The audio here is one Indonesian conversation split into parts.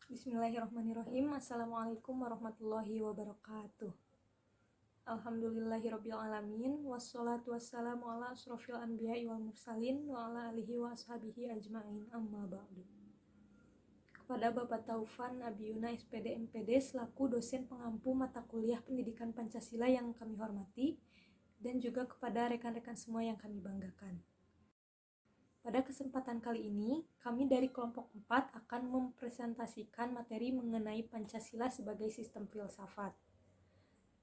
Bismillahirrahmanirrahim. Assalamualaikum warahmatullahi wabarakatuh. Alhamdulillahirabbil alamin wassalatu wassalamu ala asrofil anbiya'i wal mursalin wa ala alihi wa ashabihi ajma'in, amma ba'du. Kepada Bapak Taufan Abiyuna SPD MPD selaku dosen pengampu mata kuliah Pendidikan Pancasila yang kami hormati, dan juga kepada rekan-rekan semua yang kami banggakan. Pada kesempatan kali ini, kami dari kelompok 4 akan mempresentasikan materi mengenai Pancasila sebagai sistem filsafat.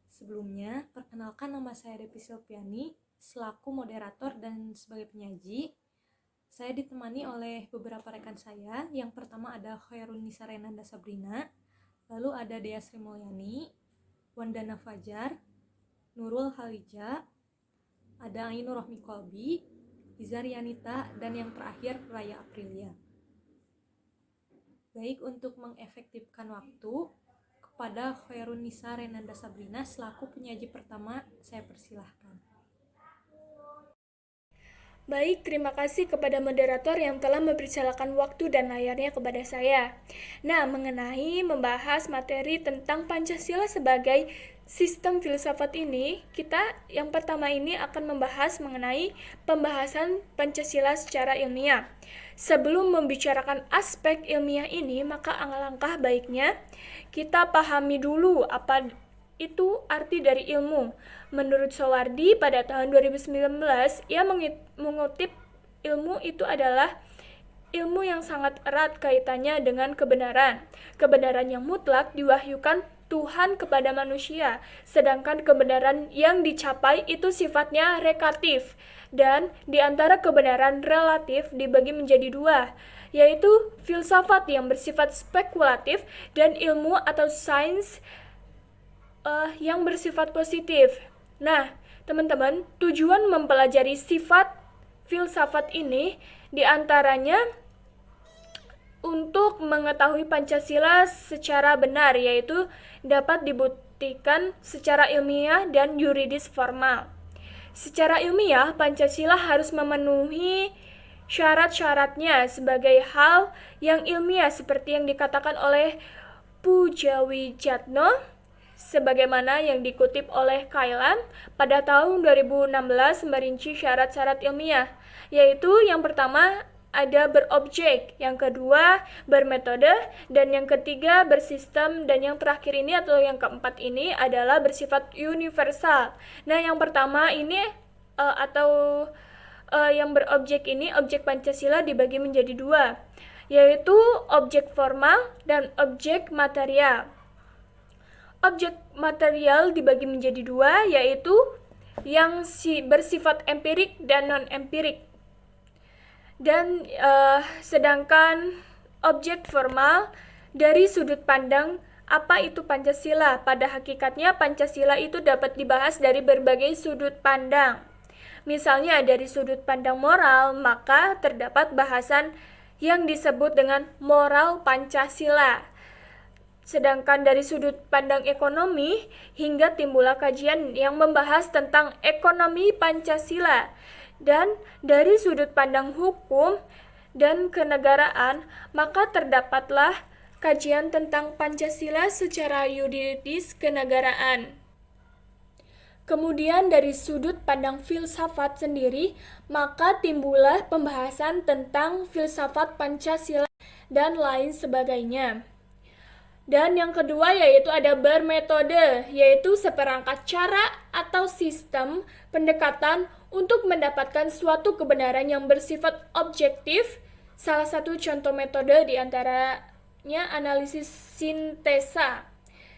Sebelumnya, perkenalkan, nama saya Devi Silviani, selaku moderator dan sebagai penyaji. Saya ditemani oleh beberapa rekan saya. Yang pertama ada Khairunisa Renanda Sabrina, lalu ada Dea Sri Mulyani, Wandana Fajar, Nurul Halija, ada Ainur Rohmi Kolbi, Izarianita, dan yang terakhir Raya Aprilia. Baik, untuk mengefektifkan waktu, kepada Khairunisa Renanda Sabrina selaku penyaji pertama, saya persilahkan. Baik, terima kasih kepada moderator yang telah mempersilakan waktu dan layarnya kepada saya. Nah, mengenai membahas materi tentang Pancasila sebagai sistem filsafat ini, kita yang pertama ini akan membahas mengenai pembahasan Pancasila secara ilmiah. Sebelum membicarakan aspek ilmiah ini, maka alangkah baiknya kita pahami dulu apa itu arti dari ilmu. Menurut Soewardi pada tahun 2019, ia mengutip ilmu itu adalah ilmu yang sangat erat kaitannya dengan kebenaran. Kebenaran yang mutlak diwahyukan Tuhan kepada manusia, sedangkan kebenaran yang dicapai itu sifatnya rekatif, dan di antara kebenaran relatif dibagi menjadi dua, yaitu filsafat yang bersifat spekulatif dan ilmu atau sains yang bersifat positif. Nah, teman-teman, tujuan mempelajari sifat filsafat ini diantaranya untuk mengetahui Pancasila secara benar, yaitu dapat dibuktikan secara ilmiah dan yuridis formal. Secara ilmiah, Pancasila harus memenuhi syarat-syaratnya sebagai hal yang ilmiah seperti yang dikatakan oleh Pujawijatno, sebagaimana yang dikutip oleh Kailan pada tahun 2016 merinci syarat-syarat ilmiah, yaitu yang pertama ada berobjek, yang kedua bermetode, dan yang ketiga bersistem, dan yang terakhir ini atau yang keempat ini adalah bersifat universal. Nah, yang pertama ini yang berobjek ini, objek Pancasila dibagi menjadi dua, yaitu objek formal dan objek material. Objek material dibagi menjadi dua, yaitu yang bersifat empirik dan non-empirik. Dan sedangkan objek formal dari sudut pandang apa itu Pancasila. Pada hakikatnya Pancasila itu dapat dibahas dari berbagai sudut pandang. Misalnya dari sudut pandang moral, maka terdapat bahasan yang disebut dengan moral Pancasila. Sedangkan dari sudut pandang ekonomi, hingga timbullah kajian yang membahas tentang ekonomi Pancasila. Dan dari sudut pandang hukum dan kenegaraan, maka terdapatlah kajian tentang Pancasila secara yuridis kenegaraan. Kemudian dari sudut pandang filsafat sendiri, maka timbullah pembahasan tentang filsafat Pancasila dan lain sebagainya. Dan yang kedua yaitu ada bermetode, yaitu seperangkat cara atau sistem pendekatan untuk mendapatkan suatu kebenaran yang bersifat objektif. Salah satu contoh metode diantaranya analisis sintesa,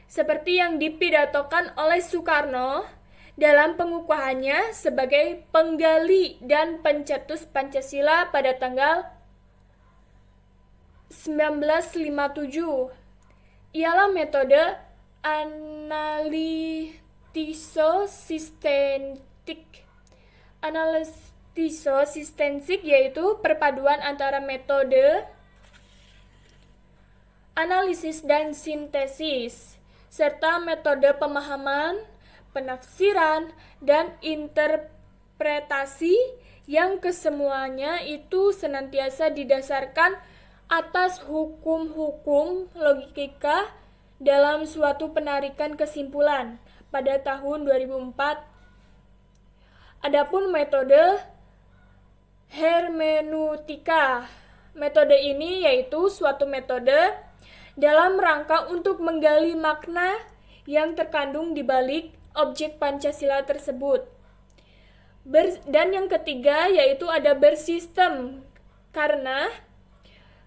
seperti yang dipidatokan oleh Soekarno dalam pengukuhannya sebagai penggali dan pencetus Pancasila pada tanggal 1957. Ialah metode analitisosistensik, yaitu perpaduan antara metode analisis dan sintesis, serta metode pemahaman, penafsiran, dan interpretasi yang kesemuanya itu senantiasa didasarkan atas hukum-hukum logika dalam suatu penarikan kesimpulan pada tahun 2004. Adapun metode hermeneutika. Metode ini yaitu suatu metode dalam rangka untuk menggali makna yang terkandung di balik objek Pancasila tersebut. Dan yang ketiga yaitu ada bersistem, karena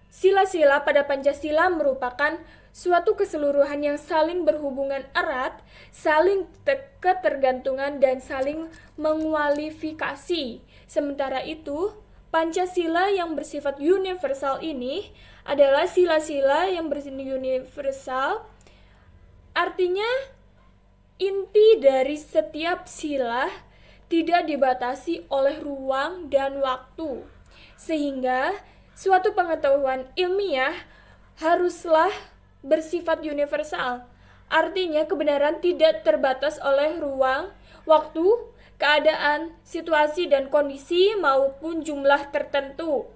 sila-sila pada Pancasila merupakan suatu keseluruhan yang saling berhubungan erat, saling ketergantungan, dan saling mengualifikasi. Sementara itu, Pancasila yang bersifat universal ini adalah sila-sila yang bersifat universal, artinya inti dari setiap sila tidak dibatasi oleh ruang dan waktu, sehingga suatu pengetahuan ilmiah haruslah bersifat universal. Artinya kebenaran tidak terbatas oleh ruang, waktu, keadaan, situasi, dan kondisi maupun jumlah tertentu.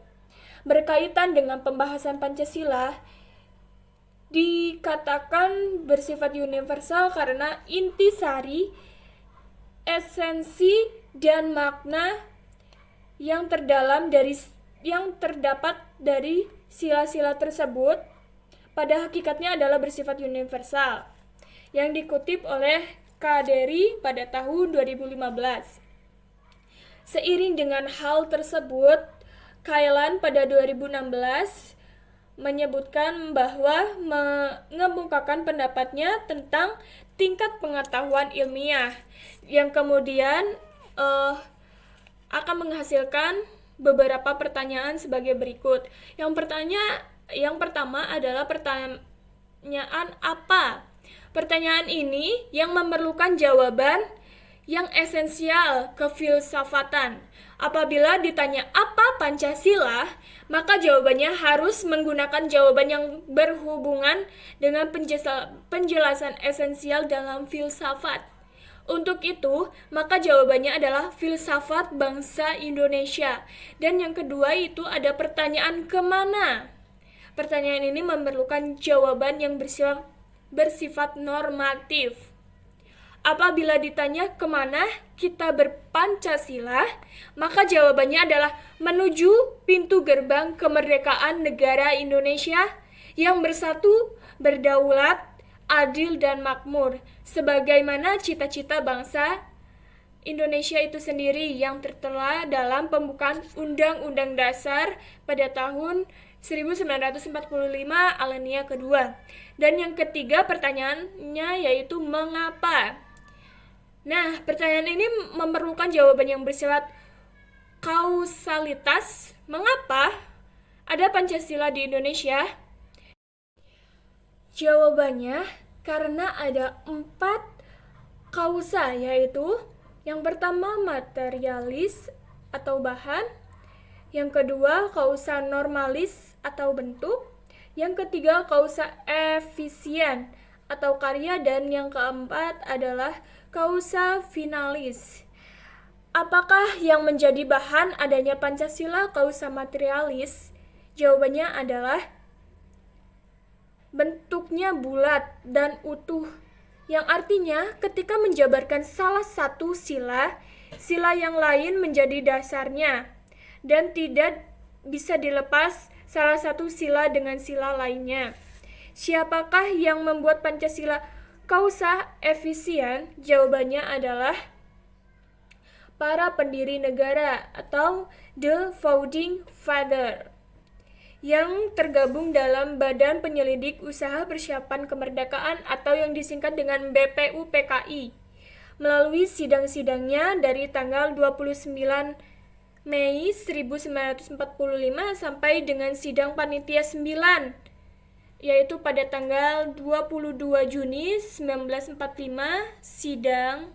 Berkaitan dengan pembahasan Pancasila, dikatakan bersifat universal karena intisari, esensi, dan makna yang terdapat dari sila-sila tersebut pada hakikatnya adalah bersifat universal, yang dikutip oleh Kaderi pada tahun 2015. Seiring dengan hal tersebut, Kailan pada 2016 menyebutkan bahwa mengemukakan pendapatnya tentang tingkat pengetahuan ilmiah yang kemudian akan menghasilkan beberapa pertanyaan sebagai berikut. Yang pertama adalah pertanyaan apa? Pertanyaan ini yang memerlukan jawaban yang esensial kefilsafatan. Apabila ditanya apa Pancasila, maka jawabannya harus menggunakan jawaban yang berhubungan dengan penjelasan esensial dalam filsafat. Untuk itu, maka jawabannya adalah filsafat bangsa Indonesia. Dan yang kedua itu ada pertanyaan kemana? Pertanyaan ini memerlukan jawaban yang bersifat normatif. Apabila ditanya kemana kita berpancasila, maka jawabannya adalah menuju pintu gerbang kemerdekaan negara Indonesia yang bersatu, berdaulat, adil, dan makmur, sebagaimana cita-cita bangsa Indonesia itu sendiri yang tertera dalam pembukaan Undang-Undang Dasar pada tahun 1945 alinea kedua. Dan yang ketiga pertanyaannya yaitu mengapa? Nah, pertanyaan ini memerlukan jawaban yang bersifat kausalitas. Mengapa ada Pancasila di Indonesia? Jawabannya karena ada 4 kausa, yaitu yang pertama materialis atau bahan, yang kedua kausa normalis atau bentuk, yang ketiga kausa efisien atau karya, dan yang keempat adalah kausa finalis. Apakah yang menjadi bahan adanya Pancasila kausa materialis? Jawabannya adalah bentuknya bulat dan utuh, yang artinya ketika menjabarkan salah satu sila, sila yang lain menjadi dasarnya, dan tidak bisa dilepas salah satu sila dengan sila lainnya. Siapakah yang membuat Pancasila kausa efisien? Jawabannya adalah para pendiri negara atau the founding father yang tergabung dalam Badan Penyelidik Usaha Persiapan Kemerdekaan atau yang disingkat dengan BPUPKI melalui sidang-sidangnya dari tanggal 29 Mei 1945 sampai dengan sidang Panitia 9 yaitu pada tanggal 22 Juni 1945, sidang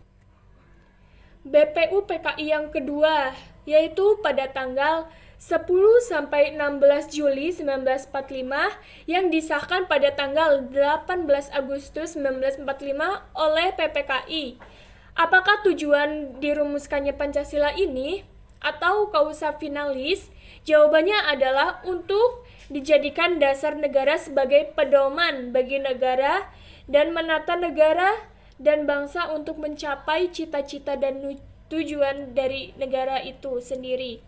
BPUPKI yang kedua yaitu pada tanggal 10 sampai 16 Juli 1945 yang disahkan pada tanggal 18 Agustus 1945 oleh PPKI. Apakah tujuan dirumuskannya Pancasila ini atau kausa finalis? Jawabannya adalah untuk dijadikan dasar negara sebagai pedoman bagi negara dan menata negara dan bangsa untuk mencapai cita-cita dan tujuan dari negara itu sendiri.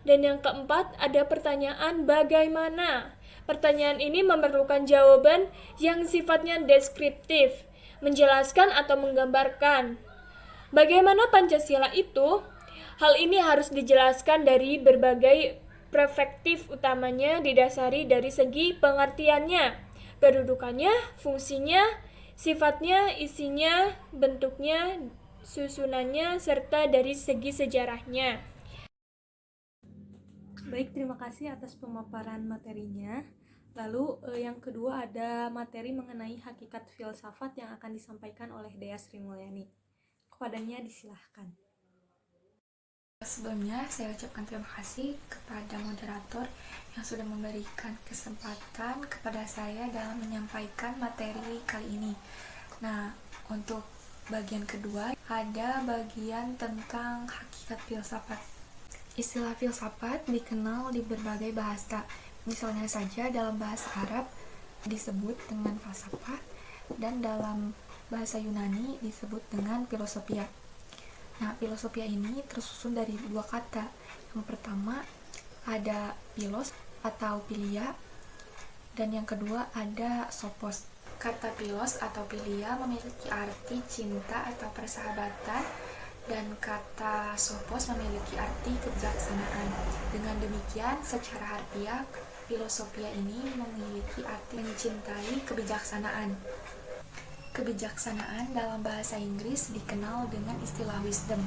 Dan yang keempat, ada pertanyaan bagaimana. Pertanyaan ini memerlukan jawaban yang sifatnya deskriptif, menjelaskan atau menggambarkan. Bagaimana Pancasila itu? Hal ini harus dijelaskan dari berbagai perspektif, utamanya didasari dari segi pengertiannya, kedudukannya, fungsinya, sifatnya, isinya, bentuknya, susunannya, serta dari segi sejarahnya. Baik, terima kasih atas pemaparan materinya. Lalu yang kedua ada materi mengenai hakikat filsafat yang akan disampaikan oleh Dea Sri Mulyani. Kepadanya disilahkan. Sebelumnya, saya ucapkan terima kasih kepada moderator yang sudah memberikan kesempatan kepada saya dalam menyampaikan materi kali ini. Nah, untuk bagian kedua, ada bagian tentang hakikat filsafat. Istilah filsafat dikenal di berbagai bahasa. Misalnya saja dalam bahasa Arab disebut dengan falsafah dan dalam bahasa Yunani disebut dengan filosofia. Nah, filosofia ini tersusun dari dua kata. Yang pertama ada philos atau philia, dan yang kedua ada sophos. Kata philos atau philia memiliki arti cinta atau persahabatan, dan kata sophos memiliki arti kebijaksanaan. Dengan demikian, secara harfiah, filosofia ini memiliki arti mencintai kebijaksanaan. Kebijaksanaan dalam bahasa Inggris dikenal dengan istilah wisdom.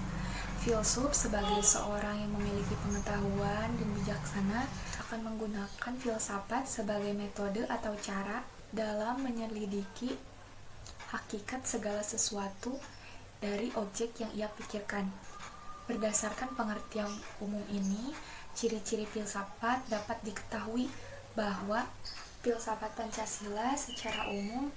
Filsuf sebagai seorang yang memiliki pengetahuan dan bijaksana akan menggunakan filsafat sebagai metode atau cara dalam menyelidiki hakikat segala sesuatu dari objek yang ia pikirkan. Berdasarkan pengertian umum ini, ciri-ciri filsafat dapat diketahui bahwa filsafat Pancasila secara umum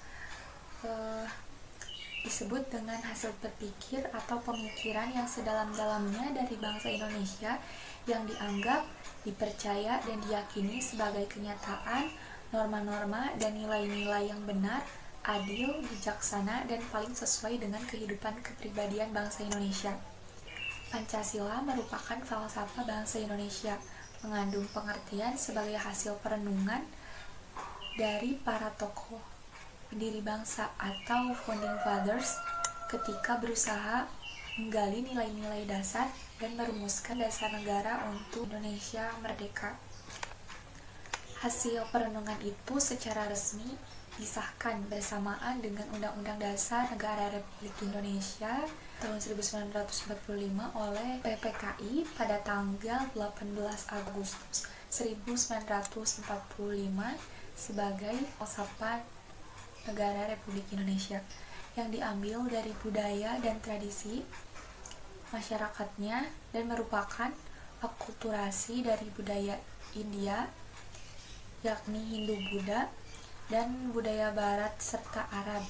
disebut dengan hasil berpikir atau pemikiran yang sedalam-dalamnya dari bangsa Indonesia yang dianggap, dipercaya, dan diyakini sebagai kenyataan, norma-norma, dan nilai-nilai yang benar, adil, bijaksana, dan paling sesuai dengan kehidupan kepribadian bangsa Indonesia. Pancasila merupakan falsafah bangsa Indonesia, mengandung pengertian sebagai hasil perenungan dari para tokoh pendiri bangsa atau founding fathers ketika berusaha menggali nilai-nilai dasar dan merumuskan dasar negara untuk Indonesia merdeka. Hasil perenungan itu secara resmi disahkan bersamaan dengan Undang-Undang Dasar Negara Republik Indonesia tahun 1945 oleh PPKI pada tanggal 18 Agustus 1945 sebagai falsafah Negara Republik Indonesia yang diambil dari budaya dan tradisi masyarakatnya dan merupakan akulturasi dari budaya India, yakni Hindu-Buddha, dan budaya Barat serta Arab.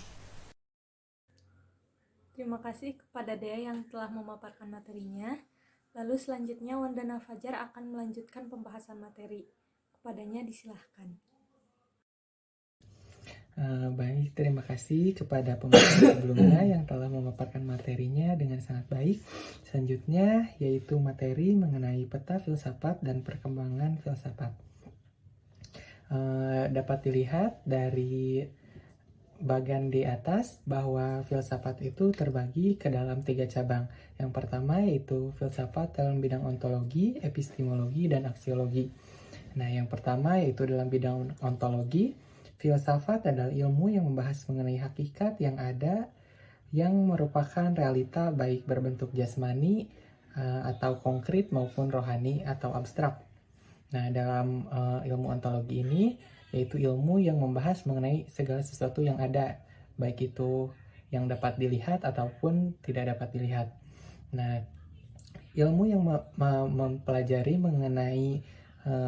Terima kasih kepada Dea yang telah memaparkan materinya. Lalu selanjutnya Wandana Fajar akan melanjutkan pembahasan materi. Kepadanya disilahkan. Baik, terima kasih kepada pembicara sebelumnya yang telah memaparkan materinya dengan sangat baik. Selanjutnya yaitu materi mengenai peta filsafat dan perkembangan filsafat. Dapat dilihat dari bagian di atas bahwa filsafat itu terbagi ke dalam 3 cabang. Yang pertama yaitu filsafat dalam bidang ontologi, epistemologi, dan aksiologi. Nah, yang pertama yaitu dalam bidang ontologi. Filsafat adalah ilmu yang membahas mengenai hakikat yang ada, yang merupakan realita baik berbentuk jasmani atau konkret maupun rohani atau abstrak. Nah, dalam ilmu ontologi ini, yaitu ilmu yang membahas mengenai segala sesuatu yang ada, baik itu yang dapat dilihat ataupun tidak dapat dilihat. Nah, ilmu yang mempelajari mengenai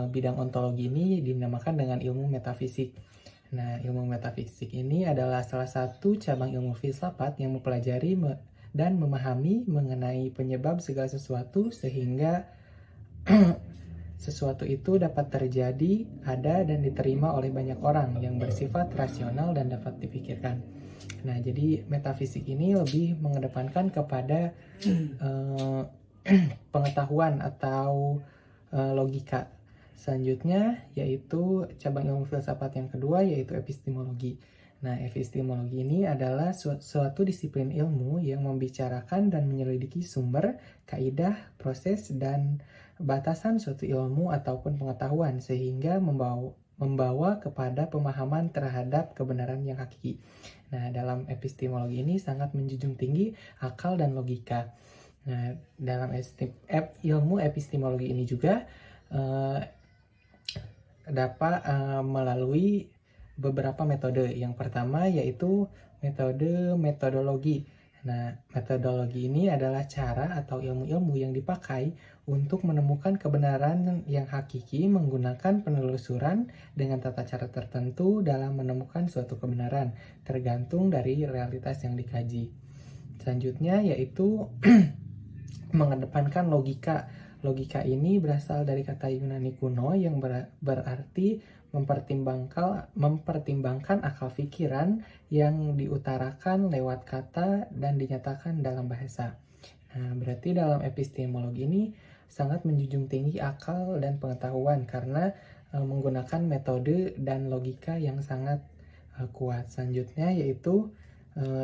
bidang ontologi ini dinamakan dengan ilmu metafisik. Nah, ilmu metafisik ini adalah salah satu cabang ilmu filsafat yang mempelajari dan memahami mengenai penyebab segala sesuatu sehingga sesuatu itu dapat terjadi, ada, dan diterima oleh banyak orang yang bersifat rasional dan dapat dipikirkan. Nah, jadi metafisik ini lebih mengedepankan kepada pengetahuan atau logika. Selanjutnya yaitu cabang ilmu filsafat yang kedua yaitu epistemologi. Nah, epistemologi ini adalah suatu disiplin ilmu yang membicarakan dan menyelidiki sumber, kaidah, proses, dan batasan suatu ilmu ataupun pengetahuan sehingga membawa kepada pemahaman terhadap kebenaran yang hakiki. Nah, dalam epistemologi ini sangat menjunjung tinggi akal dan logika. Nah, dalam ilmu epistemologi ini juga dapat melalui beberapa metode. Yang pertama yaitu metodologi. Nah, metodologi ini adalah cara atau ilmu-ilmu yang dipakai untuk menemukan kebenaran yang hakiki menggunakan penelusuran dengan tata cara tertentu dalam menemukan suatu kebenaran, tergantung dari realitas yang dikaji. Selanjutnya yaitu mengedepankan logika. Logika ini berasal dari kata Yunani kuno yang berarti mempertimbangkan akal pikiran yang diutarakan lewat kata dan dinyatakan dalam bahasa. Nah, berarti dalam epistemologi ini sangat menjunjung tinggi akal dan pengetahuan karena menggunakan metode dan logika yang sangat kuat. Selanjutnya yaitu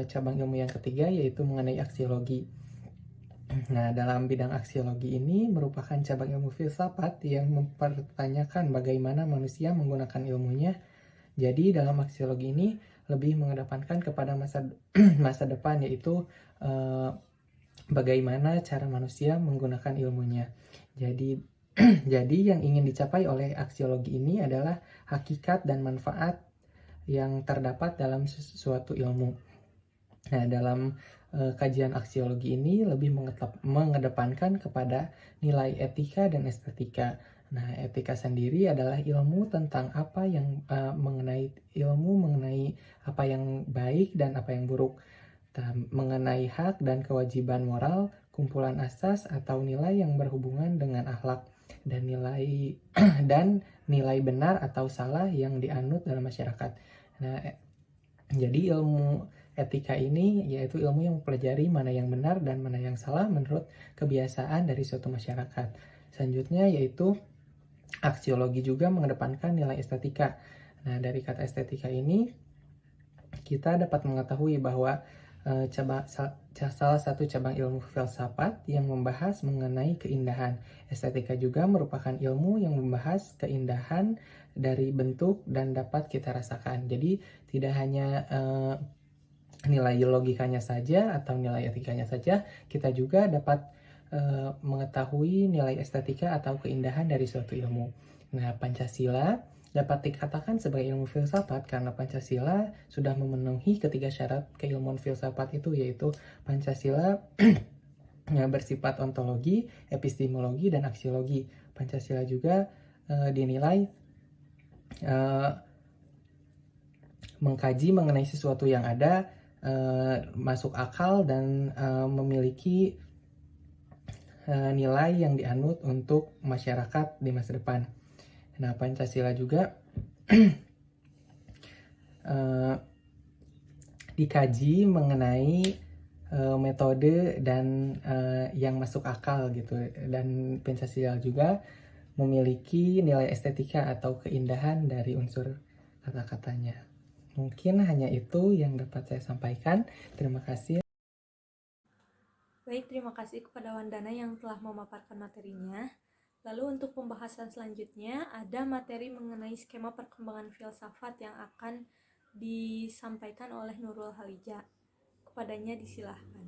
cabang ilmu yang ketiga yaitu mengenai aksiologi. Nah, dalam bidang aksiologi ini merupakan cabang ilmu filsafat yang mempertanyakan bagaimana manusia menggunakan ilmunya. Jadi dalam aksiologi ini lebih mengedepankan kepada masa depan yaitu bagaimana cara manusia menggunakan ilmunya. Jadi jadi yang ingin dicapai oleh aksiologi ini adalah hakikat dan manfaat yang terdapat dalam suatu ilmu. Nah, dalam kajian aksiologi ini lebih mengedepankan kepada nilai etika dan estetika. Nah, etika sendiri adalah ilmu tentang apa yang mengenai apa yang baik dan apa yang buruk. Mengenai hak dan kewajiban moral, kumpulan asas atau nilai yang berhubungan dengan akhlak dan nilai benar atau salah yang dianut dalam masyarakat. Nah, jadi ilmu etika ini yaitu ilmu yang mempelajari mana yang benar dan mana yang salah menurut kebiasaan dari suatu masyarakat. Selanjutnya yaitu aksiologi juga mengedepankan nilai estetika. Nah, dari kata estetika ini kita dapat mengetahui bahwa salah satu cabang ilmu filsafat yang membahas mengenai keindahan. Estetika juga merupakan ilmu yang membahas keindahan dari bentuk dan dapat kita rasakan. Jadi tidak hanya nilai logikanya saja atau nilai etikanya saja, kita juga dapat mengetahui nilai estetika atau keindahan dari suatu ilmu. Nah, Pancasila dapat dikatakan sebagai ilmu filsafat karena Pancasila sudah memenuhi ketiga syarat keilmuan filsafat itu, yaitu Pancasila bersifat ontologi, epistemologi, dan aksiologi. Pancasila juga dinilai mengkaji mengenai sesuatu yang ada, masuk akal, dan memiliki nilai yang dianut untuk masyarakat di masa depan. Nah, Pancasila juga dikaji mengenai metode dan yang masuk akal gitu. Dan Pancasila juga memiliki nilai estetika atau keindahan dari unsur kata-katanya. Mungkin hanya itu yang dapat saya sampaikan. Terima kasih. Baik, terima kasih kepada Wandana yang telah memaparkan materinya. Lalu untuk pembahasan selanjutnya ada materi mengenai skema perkembangan filsafat yang akan disampaikan oleh Nurul Halija. Kepadanya disilahkan.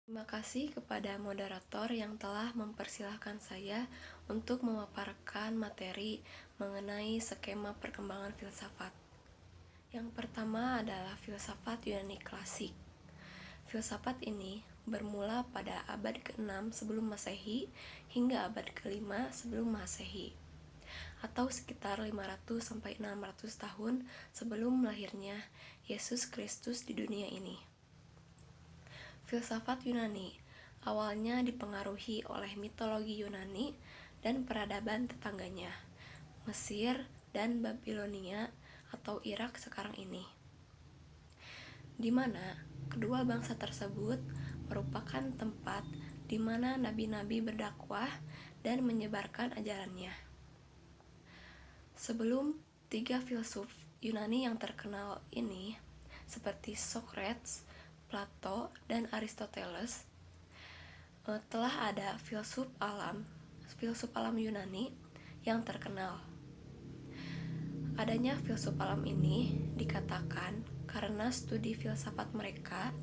Terima kasih kepada moderator yang telah mempersilahkan saya untuk memaparkan materi mengenai skema perkembangan filsafat. Yang pertama adalah filsafat Yunani klasik. Filsafat ini bermula pada abad ke-6 sebelum Masehi hingga abad ke-5 sebelum Masehi, atau sekitar 500-600 tahun sebelum lahirnya Yesus Kristus di dunia ini. Filsafat Yunani awalnya dipengaruhi oleh mitologi Yunani dan peradaban tetangganya, Mesir dan Babilonia atau Irak sekarang ini, di mana kedua bangsa tersebut merupakan tempat di mana nabi-nabi berdakwah dan menyebarkan ajarannya. Sebelum 3 filsuf Yunani yang terkenal ini, seperti Socrates, Plato, dan Aristoteles, telah ada filsuf alam Yunani yang terkenal. Adanya filsuf alam ini dikatakan karena studi filsafat mereka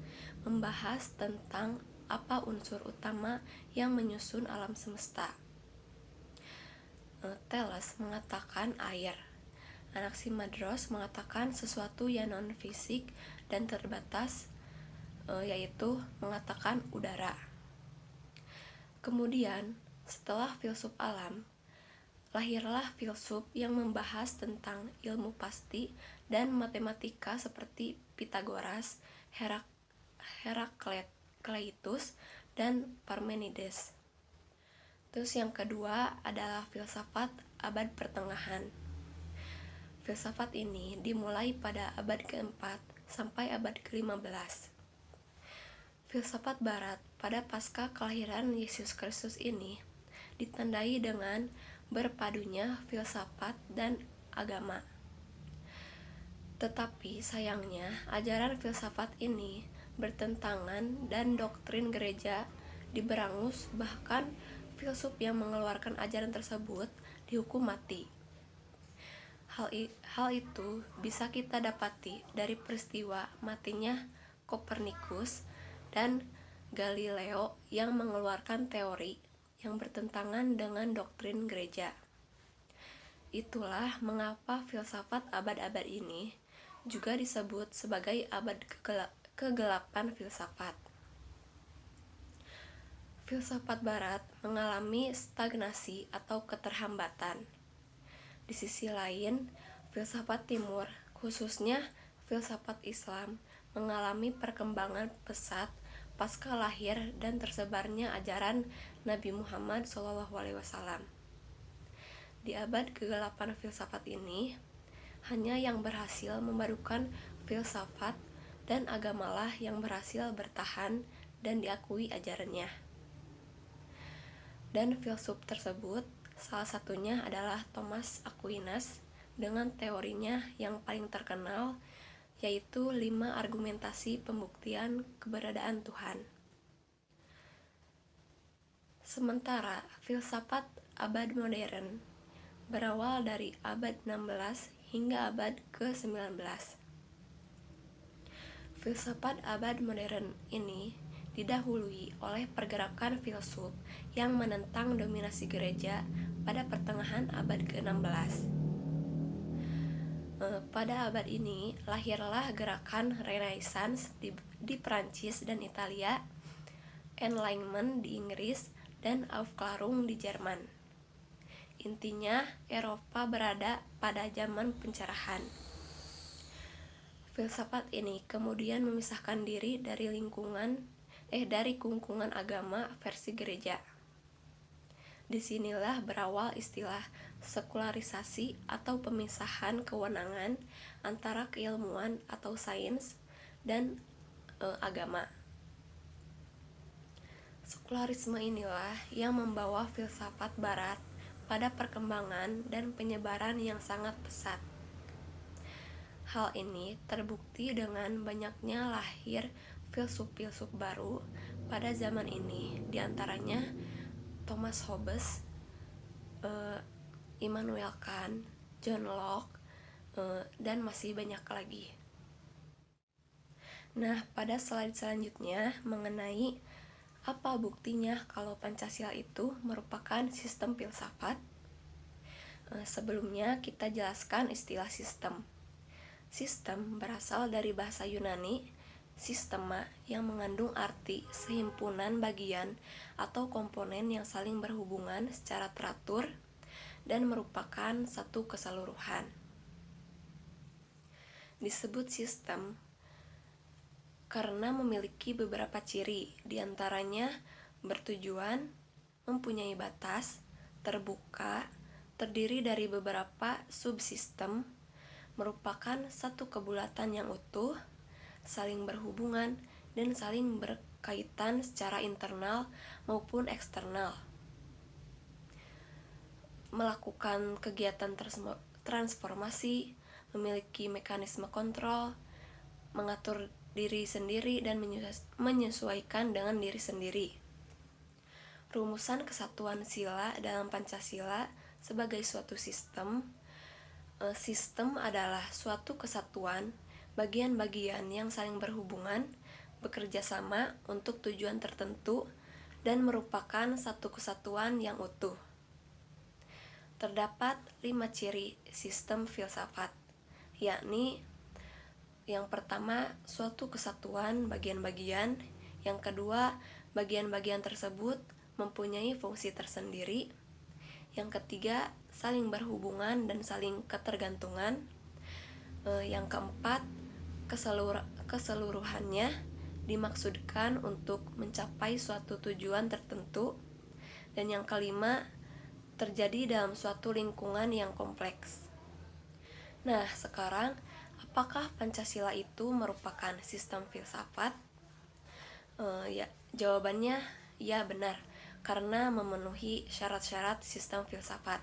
membahas tentang apa unsur utama yang menyusun alam semesta. Thales mengatakan air, Anaximandros mengatakan sesuatu yang non-fisik dan terbatas, yaitu mengatakan udara. Kemudian, setelah filsuf alam, lahirlah filsuf yang membahas tentang ilmu pasti dan matematika seperti Pythagoras, Herakleitus, dan Parmenides. Terus yang kedua adalah filsafat abad pertengahan. Filsafat ini dimulai pada abad ke-4 sampai abad ke-15. Filsafat barat pada pasca kelahiran Yesus Kristus ini ditandai dengan berpadunya filsafat dan agama. Tetapi sayangnya ajaran filsafat ini bertentangan dan doktrin gereja diberangus, bahkan filsuf yang mengeluarkan ajaran tersebut dihukum mati. Hal itu bisa kita dapati dari peristiwa matinya Kopernikus dan Galileo yang mengeluarkan teori yang bertentangan dengan doktrin gereja. Itulah mengapa filsafat abad-abad ini juga disebut sebagai abad kegelapan filsafat. Filsafat barat mengalami stagnasi atau keterhambatan. Di sisi lain, filsafat timur, khususnya filsafat Islam, mengalami perkembangan pesat pasca lahir dan tersebarnya ajaran Nabi Muhammad SAW. Di abad kegelapan filsafat ini, hanya yang berhasil memadukan filsafat dan agamalah yang berhasil bertahan dan diakui ajarannya. Dan filsuf tersebut salah satunya adalah Thomas Aquinas dengan teorinya yang paling terkenal, yaitu 5 argumentasi pembuktian keberadaan Tuhan. Sementara filsafat abad modern berawal dari abad 16 hingga abad ke-19. Filsafat abad modern ini didahului oleh pergerakan filsuf yang menentang dominasi gereja pada pertengahan abad ke-16. Pada abad ini lahirlah gerakan Renaissance di Prancis dan Italia, Enlightenment di Inggris, dan Aufklärung di Jerman. Intinya, Eropa berada pada zaman pencerahan. Filsafat ini kemudian memisahkan diri dari kungkungan agama versi gereja. Disinilah berawal istilah sekularisasi atau pemisahan kewenangan antara keilmuan atau sains dan agama. Sekularisme inilah yang membawa filsafat barat pada perkembangan dan penyebaran yang sangat pesat. Hal ini terbukti dengan banyaknya lahir filsuf-filsuf baru pada zaman ini, diantaranya Thomas Hobbes, Immanuel Kant, John Locke, dan masih banyak lagi. Nah, pada slide selanjutnya mengenai apa buktinya kalau Pancasila itu merupakan sistem filsafat. Sebelumnya kita jelaskan istilah sistem. Sistem berasal dari bahasa Yunani sistema, yang mengandung arti sehimpunan bagian atau komponen yang saling berhubungan secara teratur dan merupakan satu keseluruhan. Disebut sistem karena memiliki beberapa ciri, diantaranya bertujuan, mempunyai batas, terbuka, terdiri dari beberapa subsistem, merupakan satu kebulatan yang utuh, saling berhubungan, dan saling berkaitan secara internal maupun eksternal. Melakukan kegiatan transformasi, memiliki mekanisme kontrol, mengatur diri sendiri, dan menyesuaikan dengan diri sendiri. Rumusan kesatuan sila dalam Pancasila sebagai suatu sistem. Sistem adalah suatu kesatuan, bagian-bagian yang saling berhubungan, bekerja sama untuk tujuan tertentu, dan merupakan satu kesatuan yang utuh. Terdapat 5 ciri sistem filsafat, yakni yang pertama, suatu kesatuan bagian-bagian. Yang kedua, bagian-bagian tersebut mempunyai fungsi tersendiri. Yang ketiga, saling berhubungan dan saling ketergantungan. Yang keempat, keseluruhannya dimaksudkan untuk mencapai suatu tujuan tertentu. Dan yang kelima, terjadi dalam suatu lingkungan yang kompleks. Nah, sekarang apakah Pancasila itu merupakan sistem filsafat? Ya, jawabannya ya benar, karena memenuhi syarat-syarat sistem filsafat.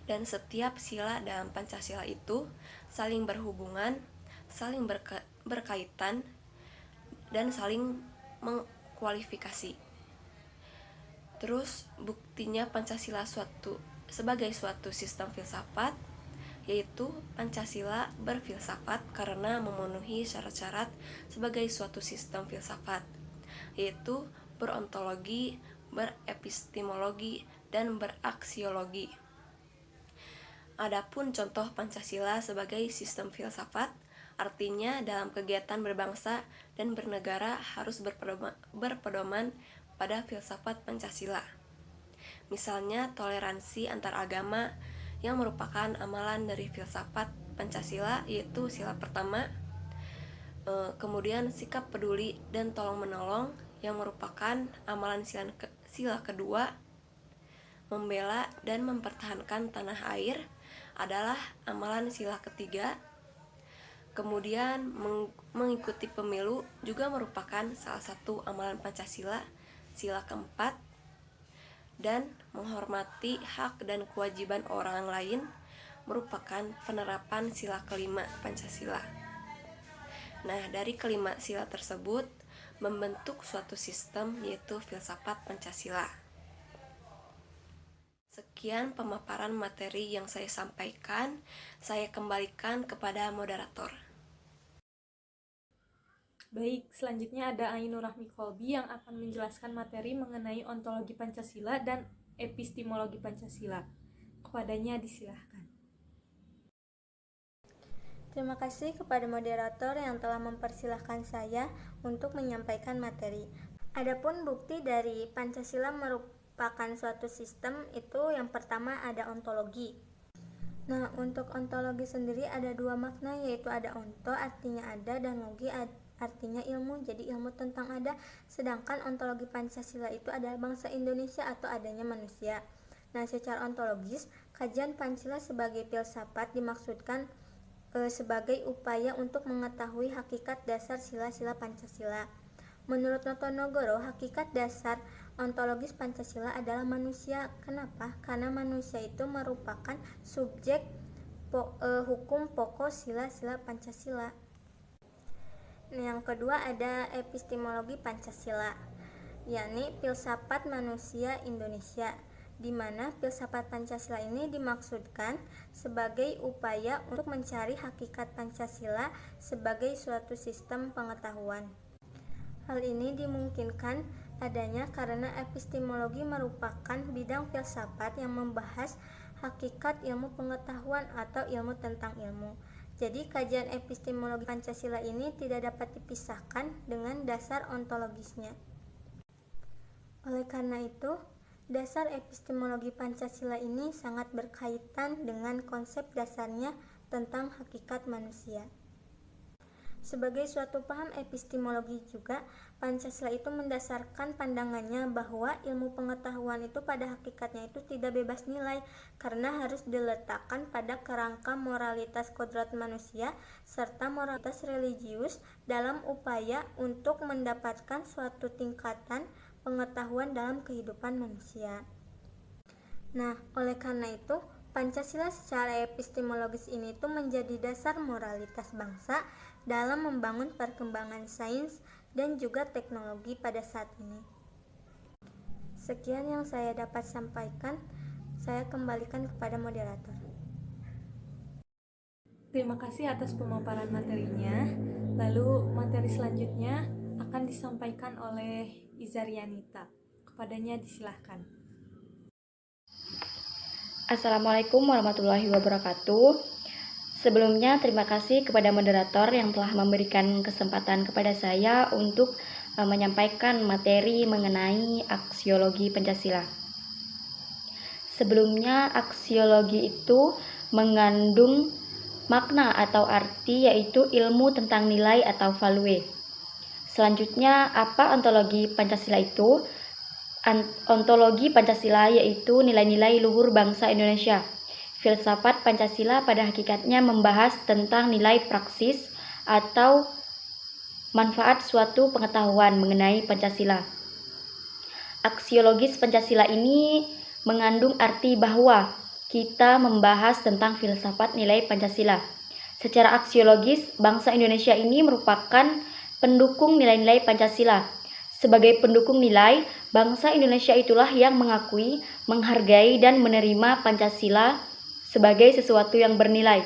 Dan setiap sila dalam Pancasila itu saling berhubungan, saling berkaitan, dan saling mengkualifikasi. Terus buktinya Pancasila sebagai suatu sistem filsafat, yaitu Pancasila berfilsafat karena memenuhi syarat-syarat sebagai suatu sistem filsafat, yaitu berontologi, berepistemologi, dan beraksiologi. Adapun contoh Pancasila sebagai sistem filsafat, artinya dalam kegiatan berbangsa dan bernegara harus berpedoman pada filsafat Pancasila. Misalnya toleransi antar agama yang merupakan amalan dari filsafat Pancasila, yaitu sila pertama. Kemudian sikap peduli dan tolong-menolong yang merupakan amalan sila kedua. Membela dan mempertahankan tanah air adalah amalan sila ketiga. Kemudian mengikuti pemilu juga merupakan salah satu amalan Pancasila, sila keempat. Dan menghormati hak dan kewajiban orang lain merupakan penerapan sila kelima Pancasila. Nah, dari kelima sila tersebut membentuk suatu sistem, yaitu filsafat Pancasila. Sekian pemaparan materi yang saya sampaikan. Saya kembalikan kepada moderator. Baik, selanjutnya ada Ainur Rahmi Kolbi yang akan menjelaskan materi mengenai ontologi Pancasila dan epistemologi Pancasila. Kepadanya disilahkan. Terima kasih kepada moderator yang telah mempersilahkan saya untuk menyampaikan materi. Adapun bukti dari Pancasila merupakan suatu sistem, itu yang pertama ada ontologi. Nah, untuk ontologi sendiri ada dua makna, yaitu ada onto artinya ada dan logi artinya ilmu, jadi ilmu tentang ada. Sedangkan ontologi Pancasila itu adalah bangsa Indonesia atau adanya manusia. Nah, secara ontologis, kajian Pancasila sebagai filsafat dimaksudkan sebagai upaya untuk mengetahui hakikat dasar sila-sila Pancasila. Menurut Notonegoro, hakikat dasar ontologis Pancasila adalah manusia. Kenapa? Karena manusia itu merupakan subjek hukum pokok sila-sila Pancasila. Yang kedua ada epistemologi Pancasila, yakni filsafat manusia Indonesia, di mana filsafat Pancasila ini dimaksudkan sebagai upaya untuk mencari hakikat Pancasila sebagai suatu sistem pengetahuan. Hal ini dimungkinkan adanya karena epistemologi merupakan bidang filsafat yang membahas hakikat ilmu pengetahuan atau ilmu tentang ilmu. Jadi kajian epistemologi Pancasila ini tidak dapat dipisahkan dengan dasar ontologisnya. Oleh karena itu, dasar epistemologi Pancasila ini sangat berkaitan dengan konsep dasarnya tentang hakikat manusia. Sebagai suatu paham epistemologi juga, Pancasila itu mendasarkan pandangannya bahwa ilmu pengetahuan itu pada hakikatnya itu tidak bebas nilai karena harus diletakkan pada kerangka moralitas kodrat manusia serta moralitas religius dalam upaya untuk mendapatkan suatu tingkatan pengetahuan dalam kehidupan manusia. Nah, oleh karena itu, Pancasila secara epistemologis ini tuh menjadi dasar moralitas bangsa dalam membangun perkembangan sains dan juga teknologi pada saat ini. Sekian yang saya dapat sampaikan, saya kembalikan kepada moderator. Terima kasih atas pemaparan materinya. Lalu materi selanjutnya akan disampaikan oleh Izarianita. Kepadanya disilahkan. Assalamualaikum warahmatullahi wabarakatuh. Sebelumnya terima kasih kepada moderator yang telah memberikan kesempatan kepada saya untuk menyampaikan materi mengenai aksiologi Pancasila. Sebelumnya, aksiologi itu mengandung makna atau arti yaitu ilmu tentang nilai atau value. Selanjutnya, apa ontologi Pancasila itu? Ontologi Pancasila yaitu nilai-nilai luhur bangsa Indonesia. Filsafat Pancasila pada hakikatnya membahas tentang nilai praksis atau manfaat suatu pengetahuan mengenai Pancasila. Aksiologis Pancasila ini mengandung arti bahwa kita membahas tentang filsafat nilai Pancasila. Secara aksiologis, bangsa Indonesia ini merupakan pendukung nilai-nilai Pancasila. Sebagai pendukung nilai, bangsa Indonesia itulah yang mengakui, menghargai, dan menerima Pancasila sebagai sesuatu yang bernilai.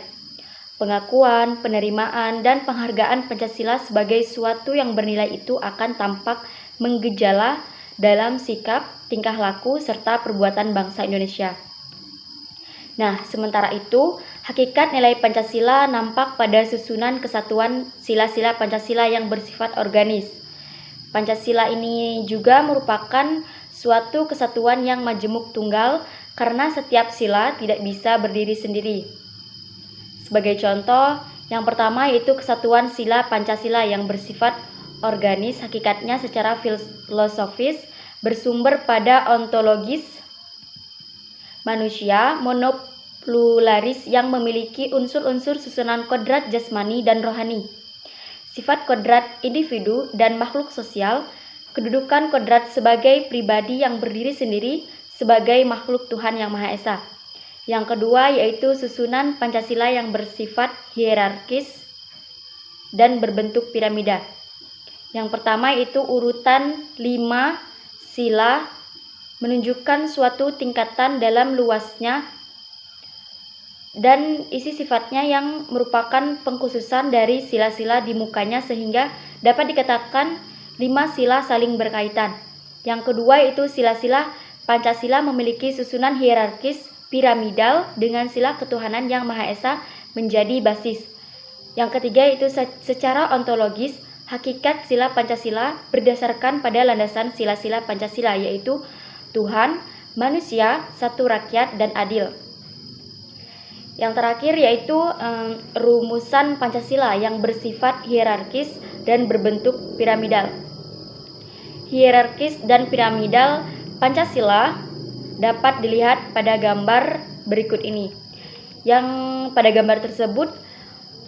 Pengakuan, penerimaan, dan penghargaan Pancasila sebagai suatu yang bernilai itu akan tampak menggejala dalam sikap, tingkah laku, serta perbuatan bangsa Indonesia. Nah, sementara itu, hakikat nilai Pancasila nampak pada susunan kesatuan sila-sila Pancasila yang bersifat organis. Pancasila ini juga merupakan suatu kesatuan yang majemuk tunggal karena setiap sila tidak bisa berdiri sendiri. Sebagai contoh, yang pertama yaitu kesatuan sila Pancasila yang bersifat organis, hakikatnya secara filosofis bersumber pada ontologis manusia monopluralis yang memiliki unsur-unsur susunan kodrat jasmani dan rohani. Sifat kodrat individu dan makhluk sosial, kedudukan kodrat sebagai pribadi yang berdiri sendiri sebagai makhluk Tuhan Yang Maha Esa. Yang kedua yaitu susunan Pancasila yang bersifat hierarkis dan berbentuk piramida. Yang pertama itu urutan 5 sila menunjukkan suatu tingkatan dalam luasnya dan isi sifatnya yang merupakan pengkhususan dari sila-sila di mukanya sehingga dapat dikatakan 5 sila saling berkaitan. Yang kedua itu sila-sila Pancasila memiliki susunan hierarkis piramidal dengan sila ketuhanan Yang Maha Esa menjadi basis. Yang ketiga itu secara ontologis hakikat sila Pancasila berdasarkan pada landasan sila-sila Pancasila yaitu Tuhan, manusia, satu rakyat, dan adil. Yang terakhir yaitu rumusan Pancasila yang bersifat hierarkis dan berbentuk piramidal. Hierarkis dan piramidal Pancasila dapat dilihat pada gambar berikut ini. Yang pada gambar tersebut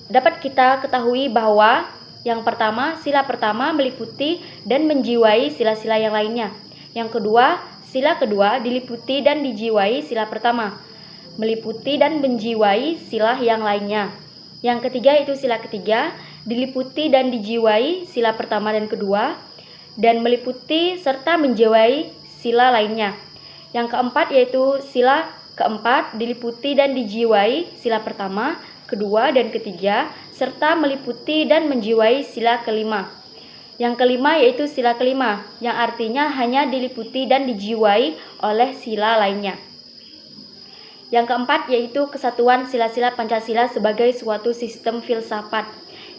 dapat kita ketahui bahwa yang pertama, sila pertama meliputi dan menjiwai sila-sila yang lainnya. Yang kedua, sila kedua diliputi dan dijiwai sila pertama, meliputi dan menjiwai sila yang lainnya. Yang ketiga itu sila ketiga, diliputi dan dijiwai sila pertama dan kedua, dan meliputi serta menjiwai sila lainnya. Yang keempat yaitu sila keempat, diliputi dan dijiwai sila pertama, kedua, dan ketiga, serta meliputi dan menjiwai sila kelima. Yang kelima yaitu sila kelima, yang artinya hanya diliputi dan dijiwai oleh sila lainnya. Yang keempat yaitu kesatuan sila-sila Pancasila sebagai suatu sistem filsafat.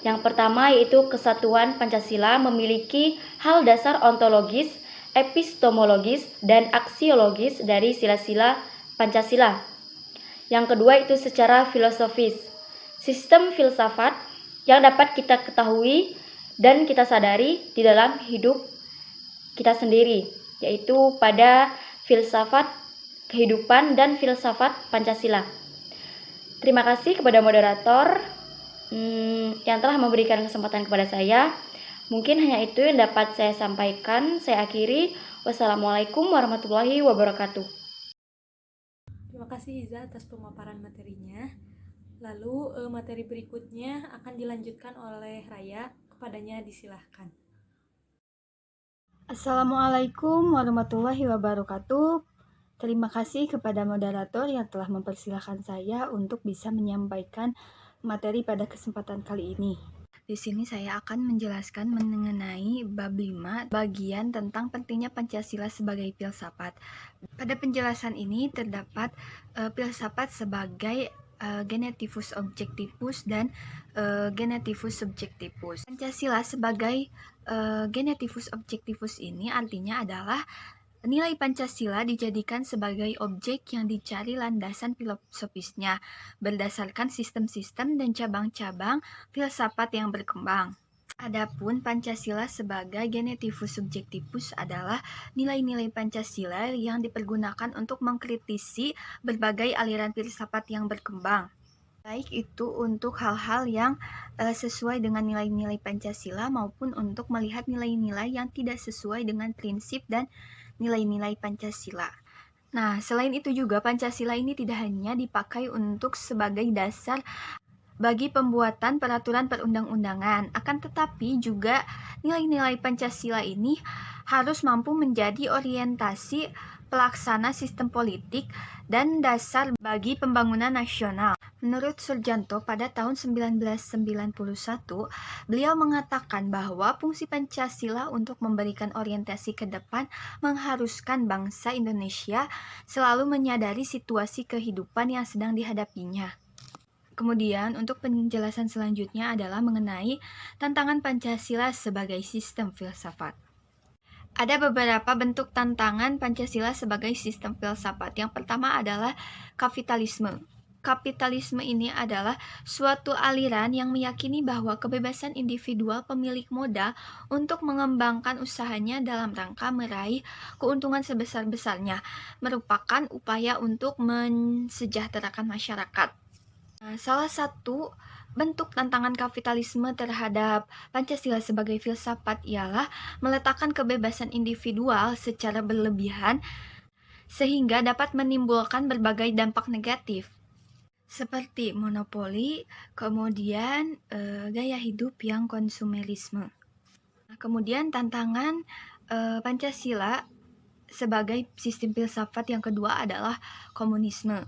Yang pertama yaitu kesatuan Pancasila memiliki hal dasar ontologis, epistemologis, dan aksiologis dari sila-sila Pancasila. Yang kedua itu secara filosofis. Sistem filsafat yang dapat kita ketahui dan kita sadari di dalam hidup kita sendiri, yaitu pada filsafat kehidupan dan filsafat Pancasila. Terima kasih kepada moderator yang telah memberikan kesempatan kepada saya. Mungkin hanya itu yang dapat saya sampaikan. Saya akhiri. Wassalamualaikum warahmatullahi wabarakatuh. Terima kasih Iza atas pemaparan materinya. Lalu materi berikutnya akan dilanjutkan oleh Raya. Kepadanya disilahkan. Assalamualaikum warahmatullahi wabarakatuh. Terima kasih kepada moderator yang telah mempersilahkan saya untuk bisa menyampaikan materi pada kesempatan kali ini. Di sini saya akan menjelaskan mengenai bab 5 bagian tentang pentingnya Pancasila sebagai filsafat. Pada penjelasan ini terdapat filsafat sebagai genetivus objectivus dan genetivus subjectivus. Pancasila sebagai genetivus objectivus ini artinya adalah nilai Pancasila dijadikan sebagai objek yang dicari landasan filosofisnya berdasarkan sistem-sistem dan cabang-cabang filsafat yang berkembang. Adapun Pancasila sebagai genetivus subjectivus adalah nilai-nilai Pancasila yang dipergunakan untuk mengkritisi berbagai aliran filsafat yang berkembang. Baik itu untuk hal-hal yang sesuai dengan nilai-nilai Pancasila maupun untuk melihat nilai-nilai yang tidak sesuai dengan prinsip dan nilai-nilai Pancasila. Nah, selain itu juga Pancasila ini tidak hanya dipakai untuk sebagai dasar bagi pembuatan peraturan perundang-undangan, akan tetapi juga nilai-nilai Pancasila ini harus mampu menjadi orientasi pelaksana sistem politik dan dasar bagi pembangunan nasional. Menurut Surjanto pada tahun 1991, beliau mengatakan bahwa fungsi Pancasila untuk memberikan orientasi ke depan mengharuskan bangsa Indonesia selalu menyadari situasi kehidupan yang sedang dihadapinya. Kemudian, untuk penjelasan selanjutnya adalah mengenai tantangan Pancasila sebagai sistem filsafat. Ada beberapa bentuk tantangan Pancasila sebagai sistem filsafat. Yang pertama adalah kapitalisme. Kapitalisme ini adalah suatu aliran yang meyakini bahwa kebebasan individual pemilik modal untuk mengembangkan usahanya dalam rangka meraih keuntungan sebesar-besarnya merupakan upaya untuk mensejahterakan masyarakat. Nah, salah satu bentuk tantangan kapitalisme terhadap Pancasila sebagai filsafat ialah meletakkan kebebasan individual secara berlebihan sehingga dapat menimbulkan berbagai dampak negatif seperti monopoli, kemudian gaya hidup yang konsumerisme. Nah, kemudian tantangan Pancasila sebagai sistem filsafat yang kedua adalah komunisme.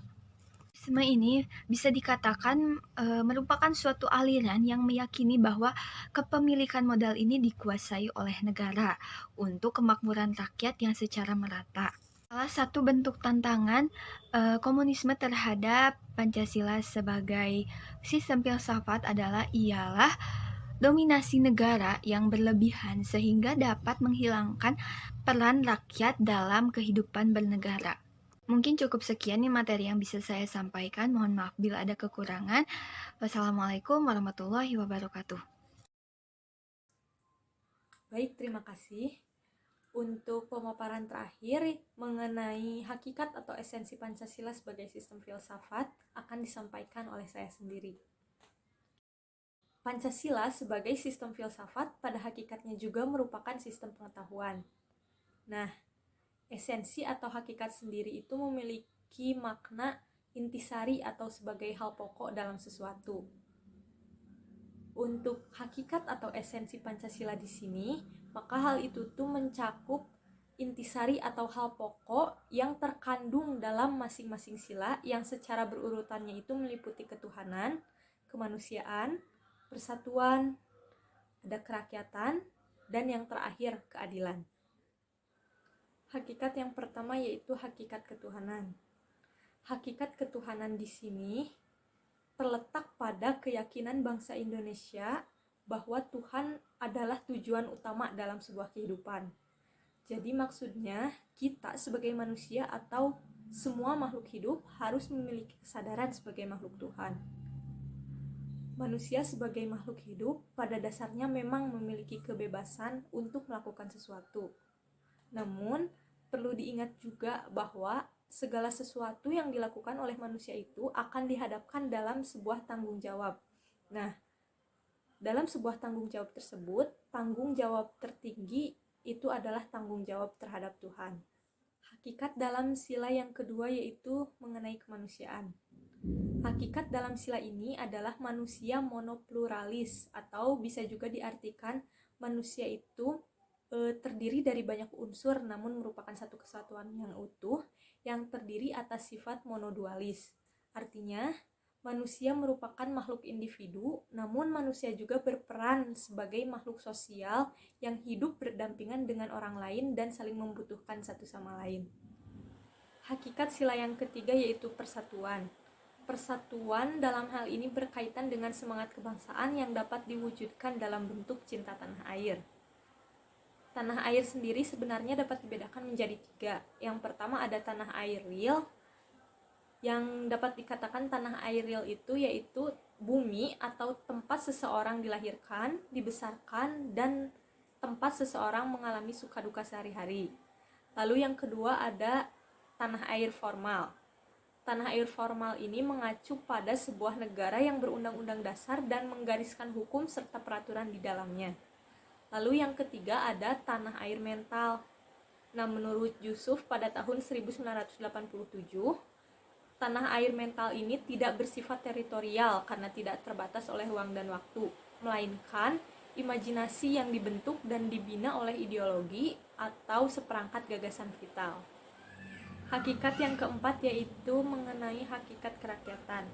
Komunisme ini bisa dikatakan merupakan suatu aliran yang meyakini bahwa kepemilikan modal ini dikuasai oleh negara untuk kemakmuran rakyat yang secara merata. Salah satu bentuk tantangan komunisme terhadap Pancasila sebagai sistem filsafat ialah dominasi negara yang berlebihan sehingga dapat menghilangkan peran rakyat dalam kehidupan bernegara. Mungkin cukup sekian nih materi yang bisa saya sampaikan. Mohon maaf bila ada kekurangan. Wassalamualaikum warahmatullahi wabarakatuh. Baik, terima kasih. Untuk pemaparan terakhir mengenai hakikat atau esensi Pancasila sebagai sistem filsafat akan disampaikan oleh saya sendiri. Pancasila sebagai sistem filsafat pada hakikatnya juga merupakan sistem pengetahuan. Nah, esensi atau hakikat sendiri itu memiliki makna intisari atau sebagai hal pokok dalam sesuatu. Untuk hakikat atau esensi Pancasila di sini, maka hal itu tuh mencakup intisari atau hal pokok yang terkandung dalam masing-masing sila yang secara berurutannya itu meliputi ketuhanan, kemanusiaan, persatuan, ada kerakyatan, dan yang terakhir keadilan. Hakikat yang pertama yaitu hakikat ketuhanan. Hakikat ketuhanan di sini terletak pada keyakinan bangsa Indonesia bahwa Tuhan adalah tujuan utama dalam sebuah kehidupan. Jadi maksudnya kita sebagai manusia atau semua makhluk hidup harus memiliki kesadaran sebagai makhluk Tuhan. Manusia sebagai makhluk hidup pada dasarnya memang memiliki kebebasan untuk melakukan sesuatu. Namun, perlu diingat juga bahwa segala sesuatu yang dilakukan oleh manusia itu akan dihadapkan dalam sebuah tanggung jawab. Nah, dalam sebuah tanggung jawab tersebut, tanggung jawab tertinggi itu adalah tanggung jawab terhadap Tuhan. Hakikat dalam sila yang kedua yaitu mengenai kemanusiaan. Hakikat dalam sila ini adalah manusia monopluralis, atau bisa juga diartikan manusia itu terdiri dari banyak unsur namun merupakan satu kesatuan yang utuh yang terdiri atas sifat monodualis. Artinya, manusia merupakan makhluk individu, namun manusia juga berperan sebagai makhluk sosial yang hidup berdampingan dengan orang lain dan saling membutuhkan satu sama lain. Hakikat sila yang ketiga yaitu persatuan. Persatuan dalam hal ini berkaitan dengan semangat kebangsaan yang dapat diwujudkan dalam bentuk cinta tanah air. Tanah air sendiri sebenarnya dapat dibedakan menjadi 3. Yang pertama ada tanah air real. Yang dapat dikatakan tanah air real itu yaitu bumi atau tempat seseorang dilahirkan, dibesarkan, dan tempat seseorang mengalami suka duka sehari-hari. Lalu yang kedua ada tanah air formal. Tanah air formal ini mengacu pada sebuah negara yang berundang-undang dasar dan menggariskan hukum serta peraturan di dalamnya. Lalu yang ketiga ada tanah air mental. Nah, menurut Yusuf pada tahun 1987, tanah air mental ini tidak bersifat teritorial karena tidak terbatas oleh ruang dan waktu, melainkan imajinasi yang dibentuk dan dibina oleh ideologi atau seperangkat gagasan vital. Hakikat yang keempat yaitu mengenai hakikat kerakyatan.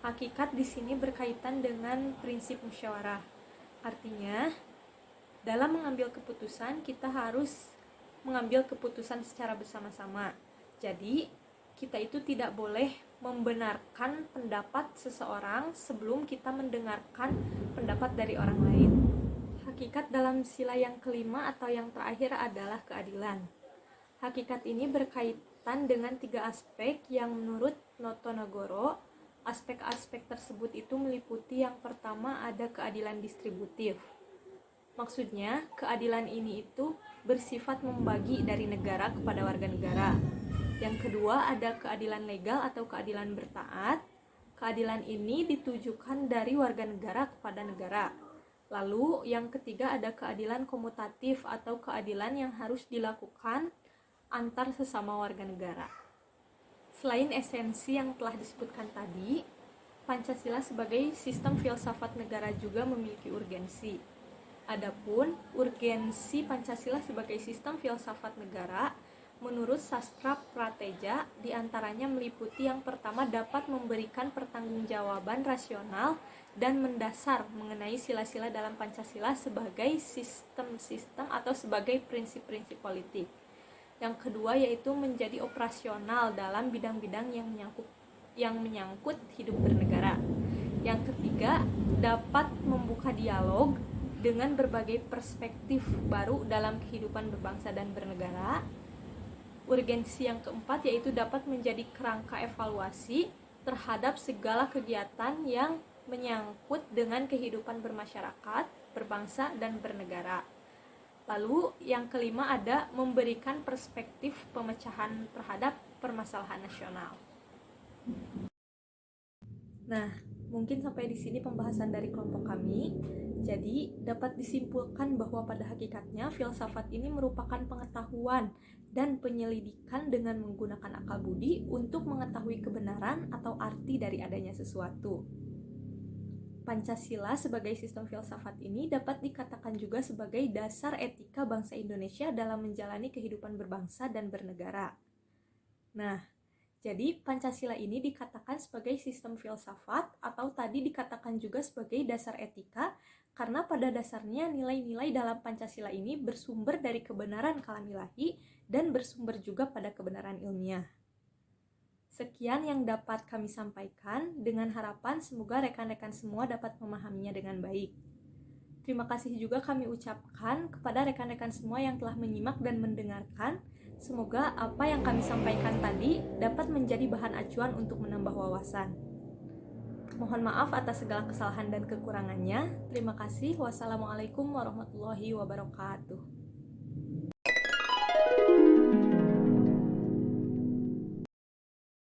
Hakikat di sini berkaitan dengan prinsip musyawarah. Artinya, dalam mengambil keputusan, kita harus mengambil keputusan secara bersama-sama. Jadi, kita itu tidak boleh membenarkan pendapat seseorang sebelum kita mendengarkan pendapat dari orang lain. Hakikat dalam sila yang kelima atau yang terakhir adalah keadilan. Hakikat ini berkaitan dengan 3 aspek yang menurut Notonegoro, aspek-aspek tersebut itu meliputi yang pertama ada keadilan distributif. Maksudnya, keadilan ini itu bersifat membagi dari negara kepada warga negara. Yang kedua ada keadilan legal atau keadilan bertaat. Keadilan ini ditujukan dari warga negara kepada negara. Lalu yang ketiga ada keadilan komutatif atau keadilan yang harus dilakukan antar sesama warga negara. Selain esensi yang telah disebutkan tadi, Pancasila sebagai sistem filsafat negara juga memiliki urgensi. Adapun urgensi Pancasila sebagai sistem filsafat negara menurut sastra prateja diantaranya meliputi yang pertama dapat memberikan pertanggungjawaban rasional dan mendasar mengenai sila-sila dalam Pancasila sebagai sistem-sistem atau sebagai prinsip-prinsip politik. Yang kedua yaitu menjadi operasional dalam bidang-bidang yang menyangkut hidup bernegara. Yang ketiga dapat membuka dialog dengan berbagai perspektif baru dalam kehidupan berbangsa dan bernegara. Urgensi yang keempat yaitu dapat menjadi kerangka evaluasi terhadap segala kegiatan yang menyangkut dengan kehidupan bermasyarakat, berbangsa, dan bernegara. Lalu yang kelima ada memberikan perspektif pemecahan terhadap permasalahan nasional. Nah, mungkin sampai di sini pembahasan dari kelompok kami. Jadi, dapat disimpulkan bahwa pada hakikatnya filsafat ini merupakan pengetahuan dan penyelidikan dengan menggunakan akal budi untuk mengetahui kebenaran atau arti dari adanya sesuatu. Pancasila sebagai sistem filsafat ini dapat dikatakan juga sebagai dasar etika bangsa Indonesia dalam menjalani kehidupan berbangsa dan bernegara. Nah, jadi Pancasila ini dikatakan sebagai sistem filsafat atau tadi dikatakan juga sebagai dasar etika karena pada dasarnya nilai-nilai dalam Pancasila ini bersumber dari kebenaran kalamilahi dan bersumber juga pada kebenaran ilmiah. Sekian yang dapat kami sampaikan dengan harapan semoga rekan-rekan semua dapat memahaminya dengan baik. Terima kasih juga kami ucapkan kepada rekan-rekan semua yang telah menyimak dan mendengarkan. Semoga apa yang kami sampaikan tadi dapat menjadi bahan acuan untuk menambah wawasan. Mohon maaf atas segala kesalahan dan kekurangannya. Terima kasih. Wassalamualaikum warahmatullahi wabarakatuh.